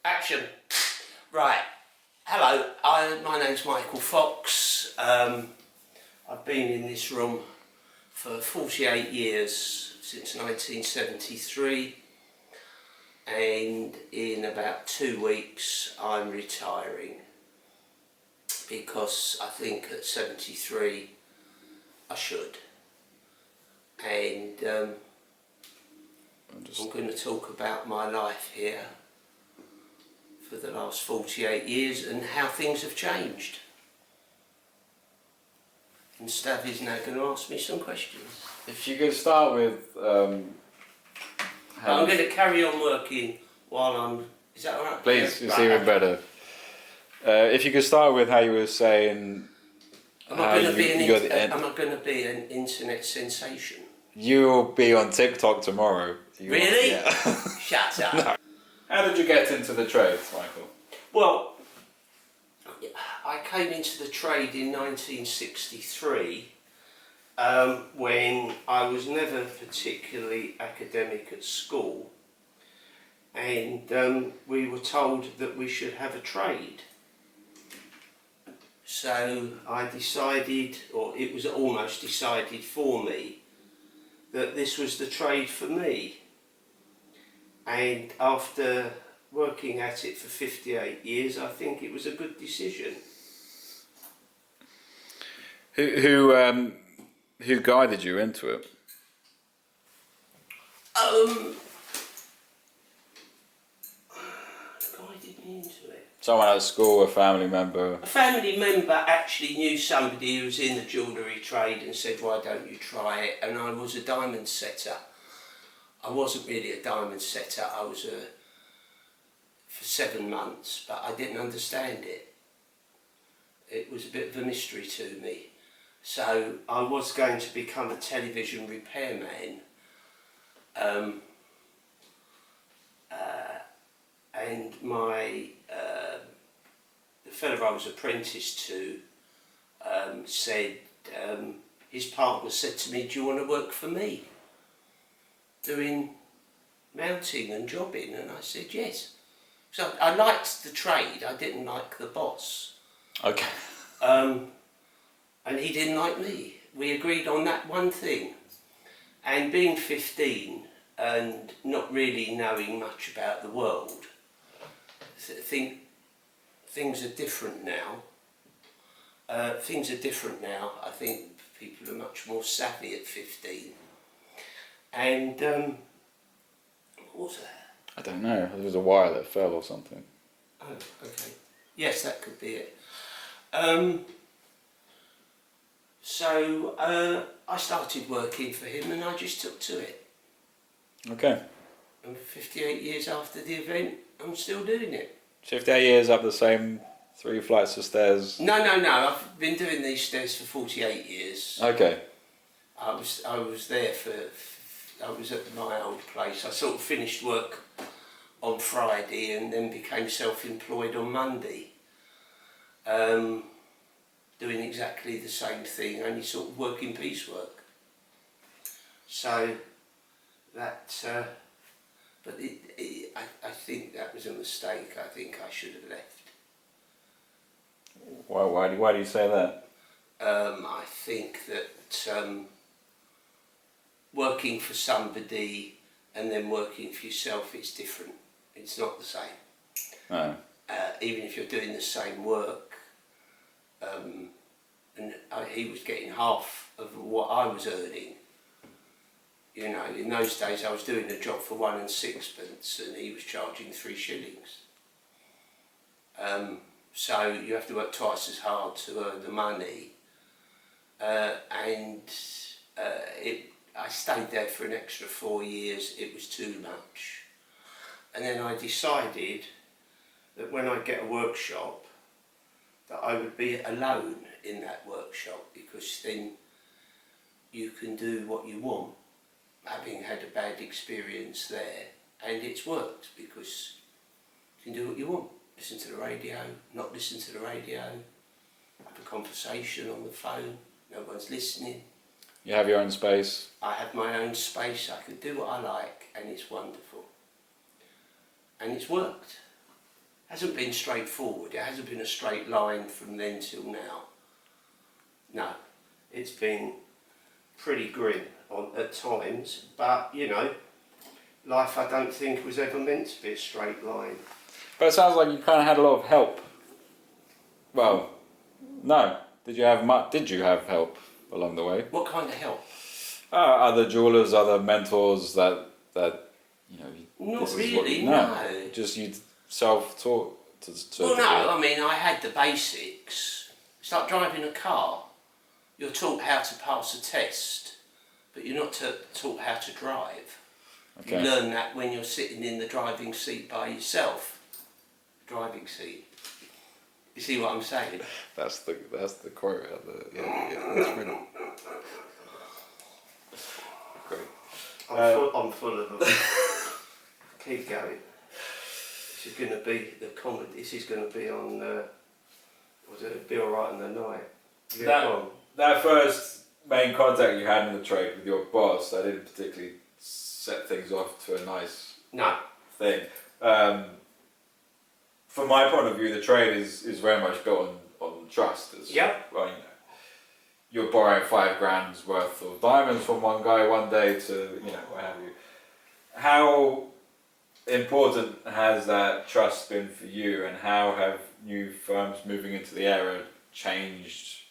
Action. Right. Hello, my name's Michael Fox. I've been in this room for 48 years, since 1973, and in about 2 weeks I'm retiring because I think at 73 I should. And I'm going to talk about my life here for the last 48 years and how things have changed. And Stav is now going to ask me some questions. If you could start with... I'm going to carry on working while I'm... Is that alright? Please, Yeah? it's even better. If you could start with how you were saying... Am I going to be an internet sensation? You'll be on TikTok tomorrow. Really? Yeah. Shut up. No. How did you get into the trade, Michael? Well, I came into the trade in 1963 when I was never particularly academic at school, and we were told that we should have a trade. So I decided, or it was almost decided for me, that this was the trade for me. And after working at it for 58 years, I think it was a good decision. Who guided you into it? Guided me into it. Someone at school, a family member? A family member actually knew somebody who was in the jewellery trade and said, why don't you try it? And I was a diamond setter. I wasn't really a diamond setter, I was for 7 months, but I didn't understand it. It was a bit of a mystery to me. So I was going to become a television repairman, and the fellow I was apprenticed to said, his partner said to me, do you want to work for me? Doing mounting and jobbing, and I said yes. So I liked the trade, I didn't like the boss. Okay. And he didn't like me. We agreed on that one thing. And being 15 and not really knowing much about the world, I think things are different now. I think people are much more savvy at 15. And what was that? I don't know, there was a wire that fell or something. Oh, okay. Yes, that could be it. So I started working for him and I just took to it. Okay. And 58 years after the event, I'm still doing it. 58 years up the same 3 flights of stairs? No, I've been doing these stairs for 48 years. Okay. I was at my old place. I sort of finished work on Friday and then became self-employed on Monday. Doing exactly the same thing, only sort of working piecework. So that, but I think that was a mistake. I think I should have left. Why do you say that? I think that working for somebody and then working for yourself is different. It's not the same. No. Even if you're doing the same work, and he was getting half of what I was earning. You know, in those days I was doing a job for 1 6p and he was charging 3 shillings. So you have to work twice as hard to earn the money. I stayed there for an extra 4 years. It was too much. And then I decided that when I get a workshop, that I would be alone in that workshop, because then you can do what you want, having had a bad experience there, and it's worked because you can do what you want. Listen to the radio, not listen to the radio, have a conversation on the phone, no one's listening. You have your own space? I have my own space, I can do what I like, and it's wonderful. And it's worked. hasn't been straightforward. It hasn't been a straight line from then till now. No, it's been pretty grim at times, but you know, life I don't think was ever meant to be a straight line. But it sounds like you kind of had a lot of help. Well, no. Did you have help along the way? What kind of help? Other jewelers, other mentors that you know. Not really, no. Just you self-taught. Well, no. I mean, I had the basics. It's like driving a car. You're taught how to pass a test, but you're not taught how to drive. Okay. You learn that when you're sitting in the driving seat by yourself. Driving seat. You see what I'm saying? That's the quote. That's brilliant. Great. I'm full of them. Keep going. This is going to be the comedy. This is going to be on. Was it Be Alright on the Night? That first main contact you had in the trade with your boss, that didn't particularly set things off to a nice thing. From my point of view, the trade is very much built on trust. Yep. Well, you know, you're borrowing $5,000 worth of diamonds from one guy one day to, you know, what have you. How important has that trust been for you, and how have new firms moving into the area changed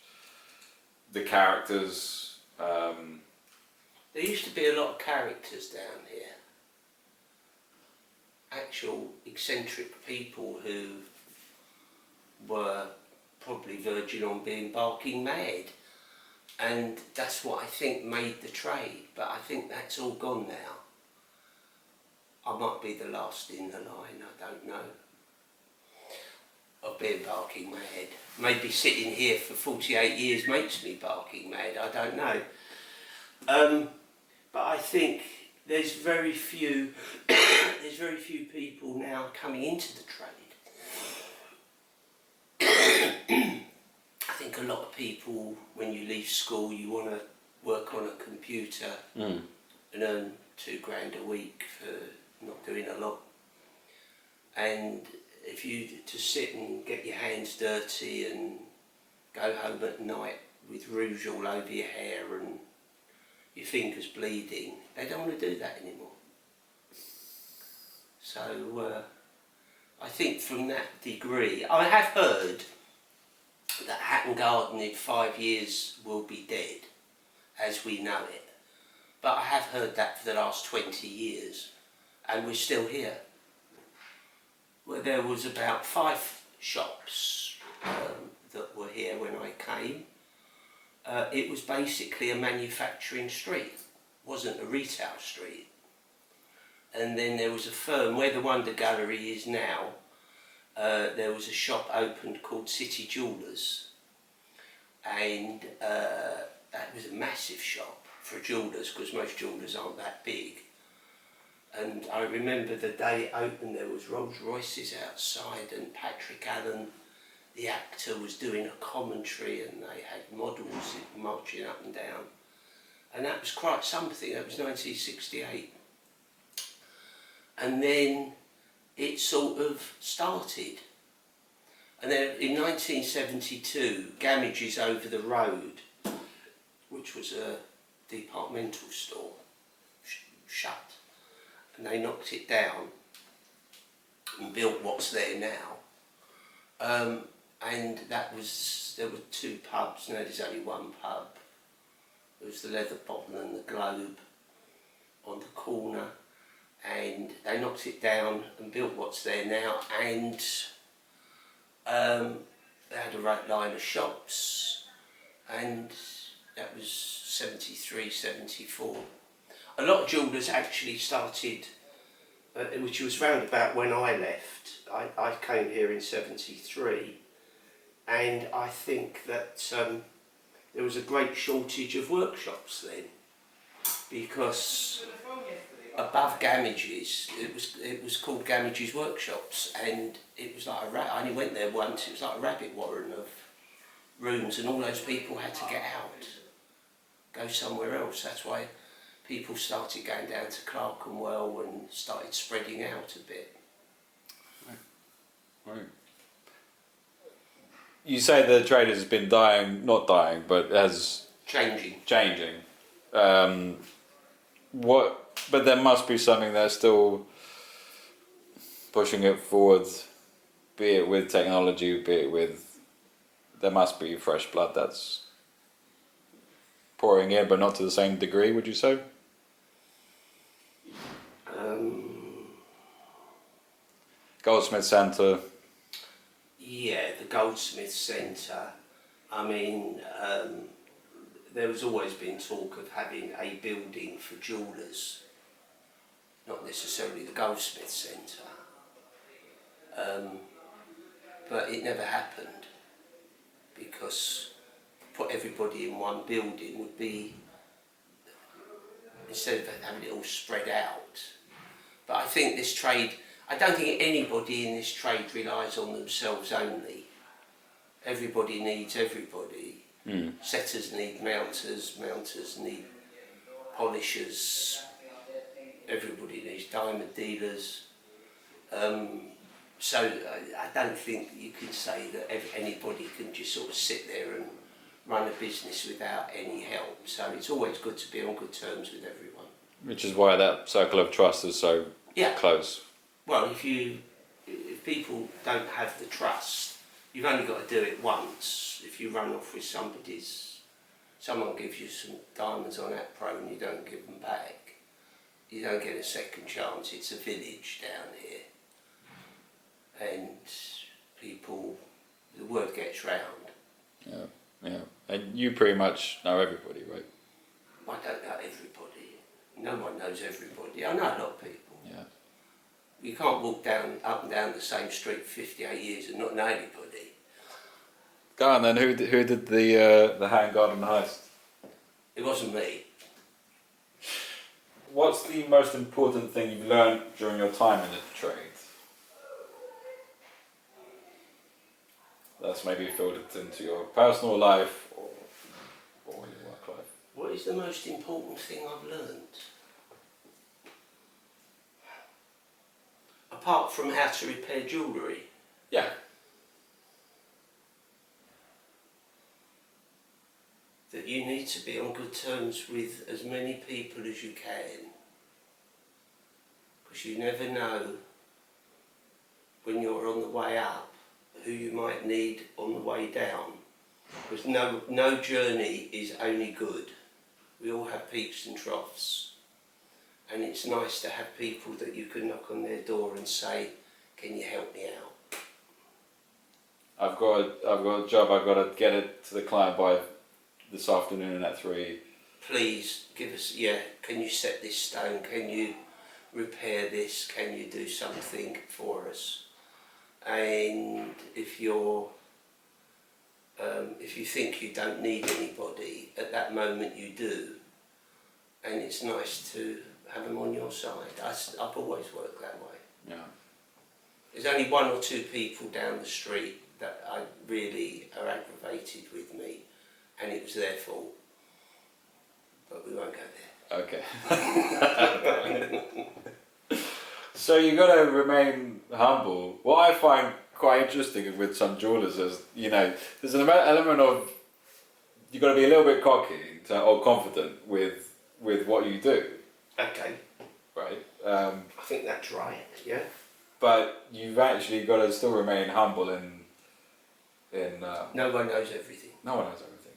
the characters? There used to be a lot of characters down here. Actual eccentric people who were probably verging on being barking mad. And that's what I think made the trade, but I think that's all gone now. I might be the last in the line, I don't know, of being barking mad. Maybe sitting here for 48 years makes me barking mad, I don't know. But I think there's very few people now coming into the trade. I think a lot of people, when you leave school, you want to work on a computer and earn £2,000 a week for not doing a lot. And if you to sit and get your hands dirty and go home at night with rouge all over your hair and your fingers bleeding, they don't want to do that anymore. So I think from that degree, I have heard that Hatton Garden in 5 years will be dead as we know it. But I have heard that for the last 20 years and we're still here. Well, there was about 5 shops that were here when I came. It was basically a manufacturing street, it wasn't a retail street. And then there was a firm where the Wonder Gallery is now. There was a shop opened called City Jewellers, and that was a massive shop for jewellers because most jewellers aren't that big. And I remember the day it opened, there was Rolls Royces outside, and Patrick Allen, the actor, was doing a commentary, and they had models marching up and down. And that was quite something. That was 1968. And then it sort of started. And then in 1972, Gamage's over the road, which was a departmental store, shut. And they knocked it down and built what's there now. And there were 2 pubs, now there's only 1 pub. There was the Leather Bottle and the Globe on the corner. And they knocked it down and built what's there now, and they had a right line of shops, and that was 73, 74. A lot of jewellers actually started, which was round about when I left. I came here in 73, and I think that there was a great shortage of workshops then, because above Gamage's, it was called Gamage's Workshops, and it was like I only went there once. It was like a rabbit warren of rooms, and all those people had to get out, go somewhere else. That's why people started going down to Clerkenwell and started spreading out a bit. Right. You say the trade has been not dying, but has changing. But there must be something that's still pushing it forward, be it with technology, be it with, there must be fresh blood that's pouring in, but not to the same degree, would you say? Goldsmith Centre. Yeah, the Goldsmith Centre. I mean, there has always been talk of having a building for jewellers, not necessarily the Goldsmith Centre, but it never happened because put everybody in one building would be, instead of having it all spread out. But I think this trade, I don't think anybody in this trade relies on themselves only. Everybody needs everybody. Setters need mounters, mounters need polishers, everybody needs diamond dealers. So I don't think you can say that anybody can just sort of sit there and run a business without any help. So it's always good to be on good terms with everyone. Which is why that circle of trust is so close. Well, if people don't have the trust, you've only got to do it once. If you run off with someone gives you some diamonds on that pro and you don't give them back, you don't get a second chance. It's a village down here. And people, the word gets round. Yeah. And you pretty much know everybody, right? I don't know everybody. No one knows everybody. I know a lot of people. Yeah. You can't walk up and down the same street for 58 years and not know anybody. Go on then, who did the hand garden heist? It wasn't me. What's the most important thing you've learned during your time in the trade? That's maybe filtered into your personal life or your work life. What is the most important thing I've learned? Apart from how to repair jewellery. Yeah. That you need to be on good terms with as many people as you can. Because you never know when you're on the way up who you might need on the way down. Because no journey is only good. We all have peaks and troughs. And it's nice to have people that you can knock on their door and say, can you help me out? I've got a job, I've got to get it to the client by this afternoon at 3. Please give us, can you set this stone? Can you repair this? Can you do something for us? And if you think you don't need anybody, at that moment you do. And it's nice to have them on your side. I've always worked that way. Yeah. There's only 1 or 2 people down the street that really are aggravated with me, and it was their fault. But we won't go there. Okay. So you've got to remain humble. What I find quite interesting with some jewellers is, there's an element of you've got to be a little bit cocky or confident with what you do. Okay. Right. I think that's right. Yeah. But you've actually got to still remain humble in. No one knows everything. No one knows everything.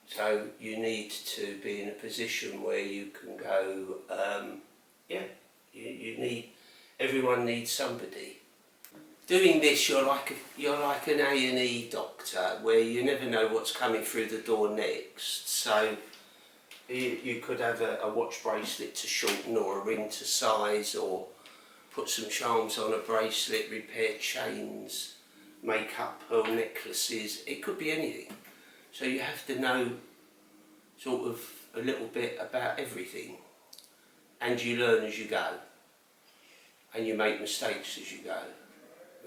So you need to be in a position where you can go. Everyone needs somebody. Doing this, you're like an A&E doctor, where you never know what's coming through the door next. So you could have a watch bracelet to shorten, or a ring to size, or put some charms on a bracelet, repair chains, make up pearl necklaces. It could be anything. So you have to know sort of a little bit about everything, and you learn as you go, and you make mistakes as you go.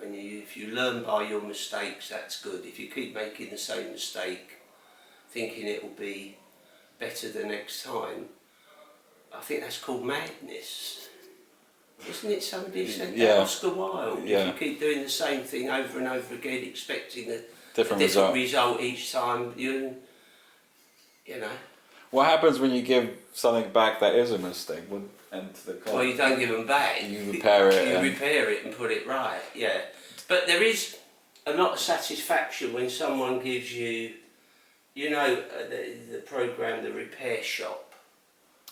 If you learn by your mistakes, that's good. If you keep making the same mistake, thinking it will be better the next time, I think that's called madness. Isn't it somebody who said Yeah. that? Oscar Wilde. Yeah. If you keep doing the same thing over and over again, expecting a Different different result. result each time, you know. What happens when you give something back that is a mistake? And to the Well, you don't give them back. You repair it. You repair it and put it right. Yeah. But there is a lot of satisfaction when someone gives you, the program, the repair shop.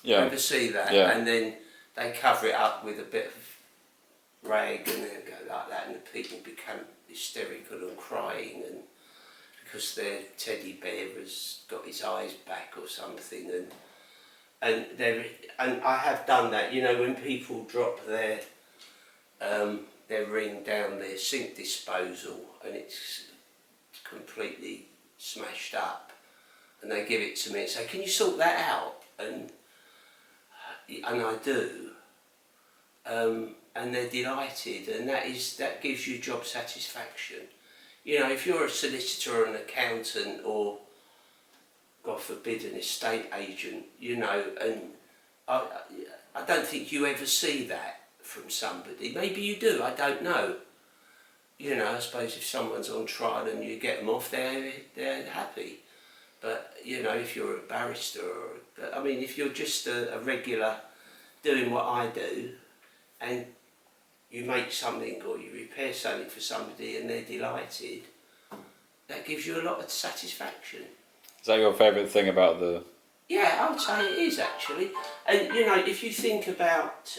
Yeah. You ever see that? Yeah. And then they cover it up with a bit of rag and then go like that, and the people become hysterical and crying, and because their teddy bear has got his eyes back or something, and I have done that. When people drop their ring down their sink disposal and it's completely smashed up, and they give it to me and say, "Can you sort that out?" And I do, and they're delighted, and that gives you job satisfaction. If you're a solicitor or an accountant or, God forbid, an estate agent, and I don't think you ever see that from somebody. Maybe you do, I don't know. I suppose if someone's on trial and you get them off, they're happy. But, if you're a barrister if you're just a regular doing what I do, and you make something or you repair something for somebody and they're delighted, that gives you a lot of satisfaction. Is that your favourite thing about the... Yeah, I would say it is actually. And if you think about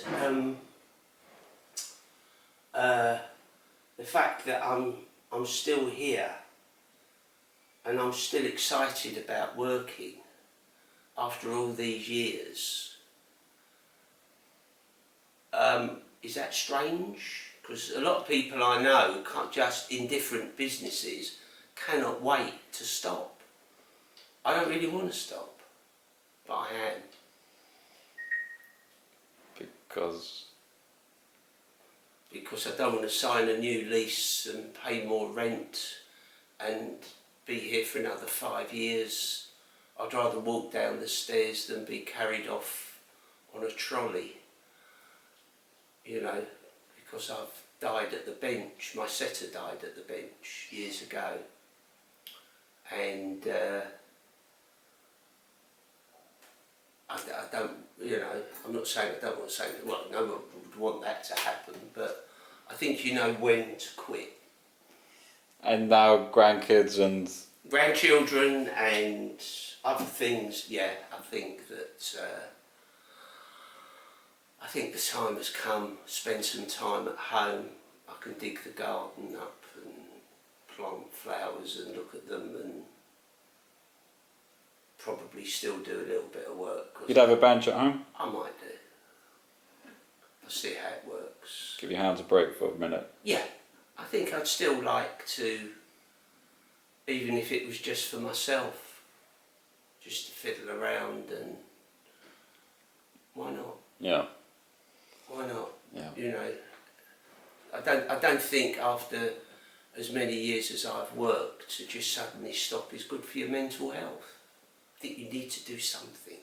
the fact that I'm still here and I'm still excited about working after all these years, is that strange? Because a lot of people I know can't, just in different businesses, cannot wait to stop. I don't really want to stop, but I am. Because I don't want to sign a new lease and pay more rent and be here for another 5 years. I'd rather walk down the stairs than be carried off on a trolley. Because I've died at the bench. My setter died at the bench years ago. And I don't, I'm not saying I don't want to say, well, no one would want that to happen, but I think you know when to quit. And now grandkids and... Grandchildren and other things, yeah, I think that... I think the time has come, spend some time at home. I can dig the garden up and plant flowers and look at them, and probably still do a little bit of work. You'd have a bench at home? I might do. I'll see how it works. Give your hands a break for a minute? Yeah, I think I'd still like to, even if it was just for myself, just to fiddle around, and why not? Yeah. Why not? Yeah. I don't think after as many years as I've worked to just suddenly stop is good for your mental health. I think you need to do something.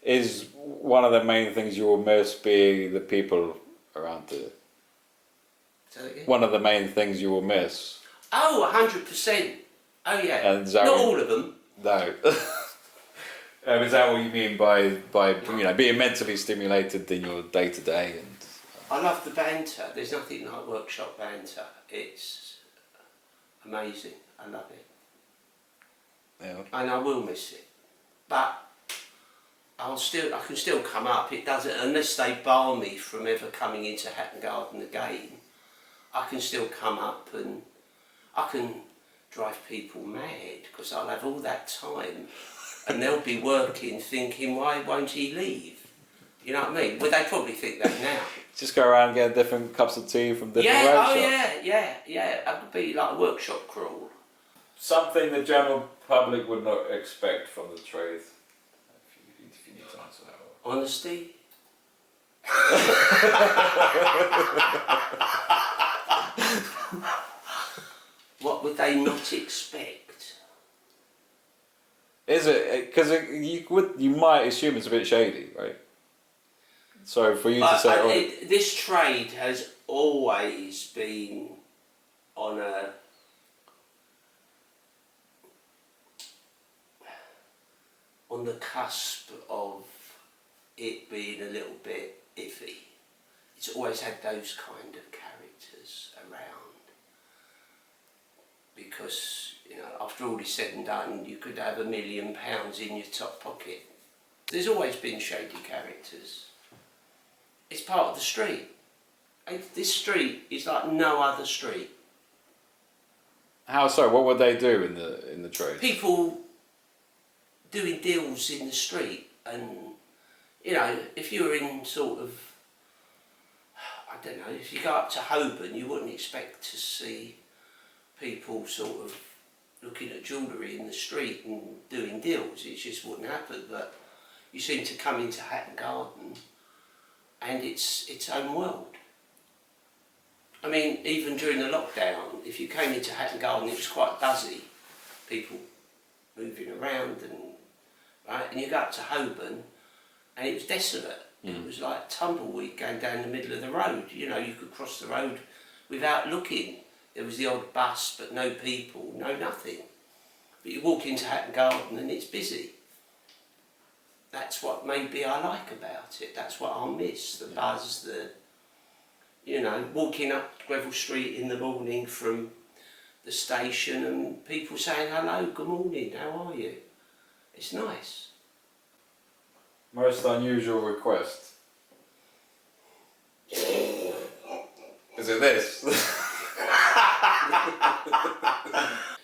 Is one of the main things you will miss being the people around you? Say that again? One of the main things you will miss? Oh, 100%. Oh yeah. And not all of them. No. Is that what you mean by being mentally stimulated in your day to day? And I love the banter. There's nothing like workshop banter. It's amazing. I love it. Yeah. And I will miss it. But I can still come up. It doesn't, unless they bar me from ever coming into Hatton Garden again. I can still come up and I can drive people mad because I'll have all that time. And they'll be working thinking, why won't he leave? You know what I mean? Well, they probably think that now. Just go around and get different cups of tea from different workshops. Yeah, I could be like a workshop crawl. Something the general public would not expect from the trade. If you need to answer that one. Honesty. What would they not expect? Is it because you might assume it's a bit shady, right? So for you to say, this trade has always been on the cusp of it being a little bit iffy. It's always had those kind of characters around, because after all is said and done, you could have £1 million in your top pocket. There's always been shady characters. It's part of the street. This street is like no other street. how so? What would they do in the trade? People doing deals in the street, and if you were in sort of, I don't know, if you go up to Holborn, you wouldn't expect to see people sort of looking at jewellery in the street and doing deals. It just wouldn't happen. But you seem to come into Hatton Garden and it's its own world. I mean, even during the lockdown, if you came into Hatton Garden, it was quite buzzy. People moving around and you go up to Holborn and it was desolate. It was like tumbleweed going down the middle of the road. You could cross the road without looking. There was the odd bus, but no people, no nothing. But you walk into Hatton Garden and it's busy. That's what maybe I like about it. That's what I'll miss, the buzz, walking up Greville Street in the morning from the station and people saying, hello, good morning, how are you? It's nice. Most unusual request. Is it this?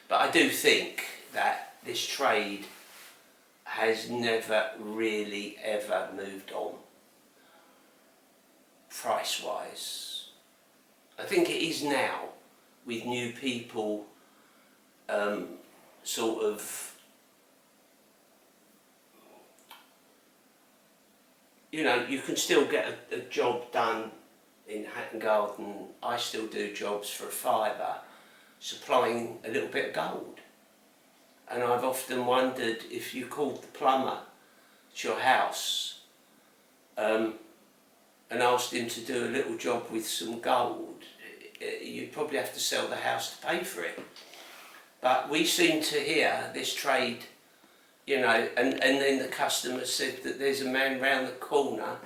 But I do think that this trade has never really ever moved on, price-wise. I think it is now, with new people sort of, you can still get a job done in Hatton Garden. I still do jobs for a fiver, supplying a little bit of gold. And I've often wondered, if you called the plumber to your house and asked him to do a little job with some gold, you'd probably have to sell the house to pay for it. But we seem to hear this trade, and then the customer said that there's a man round the corner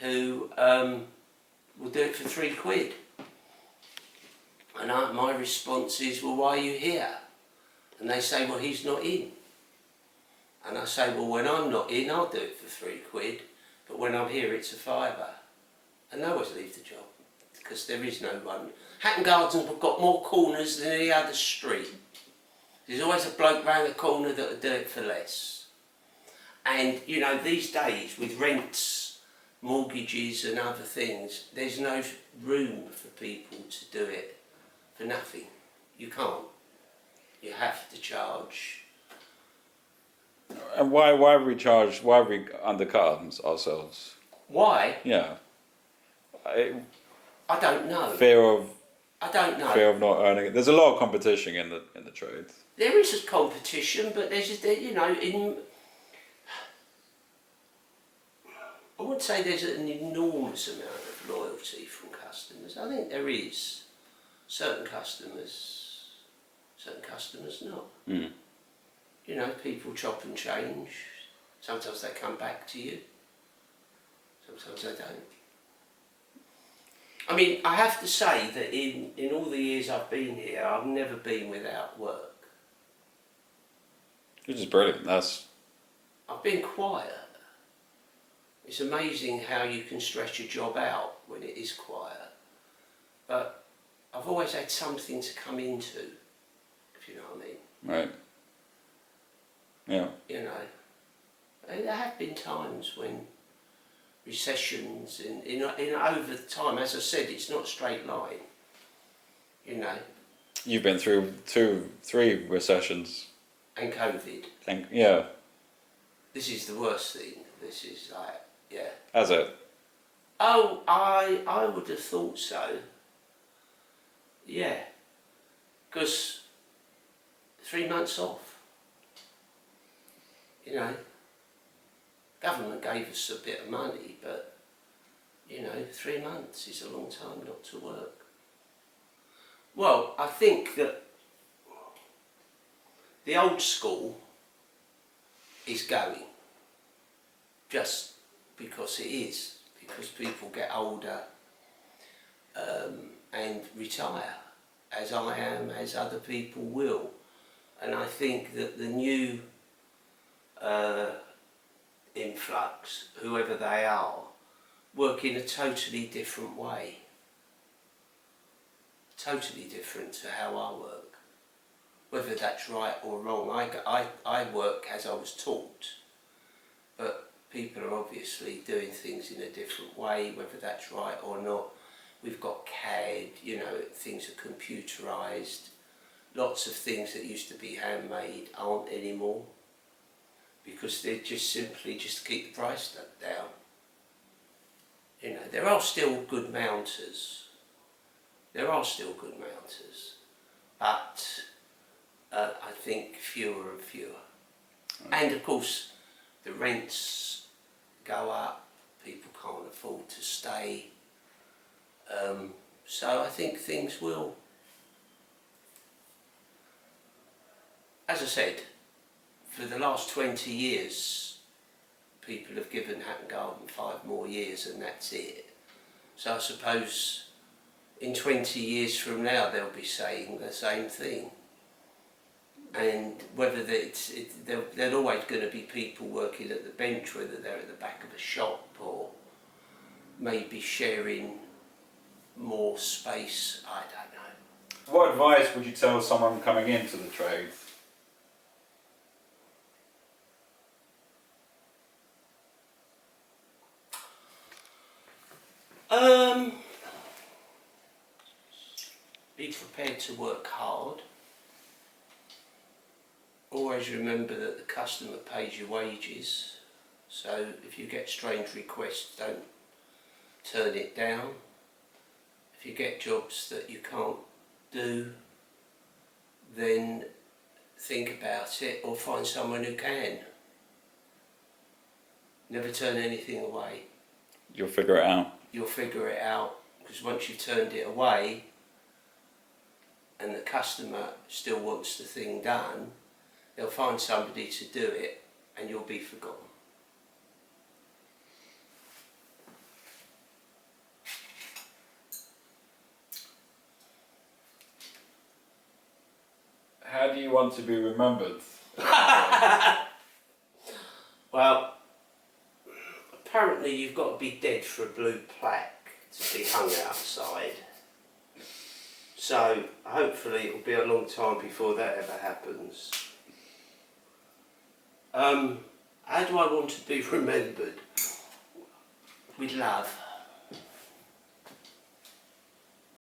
who will do it for £3. And my response is, well, why are you here? And they say, well, he's not in. And I say, well, when I'm not in, I'll do it for £3, but when I'm here, it's a fiver. And they always leave the job, because there is no one. Hatton Garden's got more corners than any other street. There's always a bloke round the corner that'll do it for less. And, these days, with rents, mortgages and other things, there's no room for people to do it for nothing. You can't. You have to charge. And why have we undercut ourselves? Why? Yeah. I don't know. I don't know. Fear of not earning it. There's a lot of competition in the trade. There is a competition, but there's I wouldn't say there's an enormous amount of loyalty from customers. I think there is. Certain customers not. People chop and change. Sometimes they come back to you. Sometimes they don't. I mean, I have to say that in all the years I've been here, I've never been without work. Which is brilliant. I've been quiet. It's amazing how you can stretch a job out when it is quiet. But I've always had something to come into, if you know what I mean. Right. Yeah. There have been times when recessions in over time, as I said, it's not a straight line. You've been through 3 recessions. And COVID. Yeah. This is the worst thing. This is like, yeah. Has it? Oh, I would have thought so. Yeah. Because 3 months off. Government gave us a bit of money, but You know, 3 months is a long time not to work. Well, I think that the old school is going, just because it is, because people get older and retire, as I am, as other people will. And I think that the new influx, whoever they are, work in a totally different way. Totally different to how I work. Whether that's right or wrong, I work as I was taught, but people are obviously doing things in a different way, whether that's right or not. We've got CAD, you know, things are computerised. Lots of things that used to be handmade aren't anymore, because they're just simply just to keep the price down. You know, there are still good mounters. There are still good mounters, but I think fewer and fewer. And of course, the rents go up, people can't afford to stay. So I think things will, as I said, for the last 20 years, people have given Hatton Garden 5 more years and that's it. So I suppose in 20 years from now they'll be saying the same thing. And whether there's always going to be people working at the bench, whether they're at the back of a shop or maybe sharing more space, I don't know. What advice would you tell someone coming into the trade? Be prepared to work hard. Always remember that the customer pays your wages, so if you get strange requests, don't turn it down. If you get jobs that you can't do, then think about it or find someone who can. Never turn anything away. You'll figure it out. You'll figure it out, because once you've turned it away and the customer still wants the thing done, they'll find somebody to do it and you'll be forgotten. How do you want to be remembered? Well, apparently you've got to be dead for a blue plaque to be hung outside. So hopefully it'll be a long time before that ever happens. How do I want to be remembered? With love.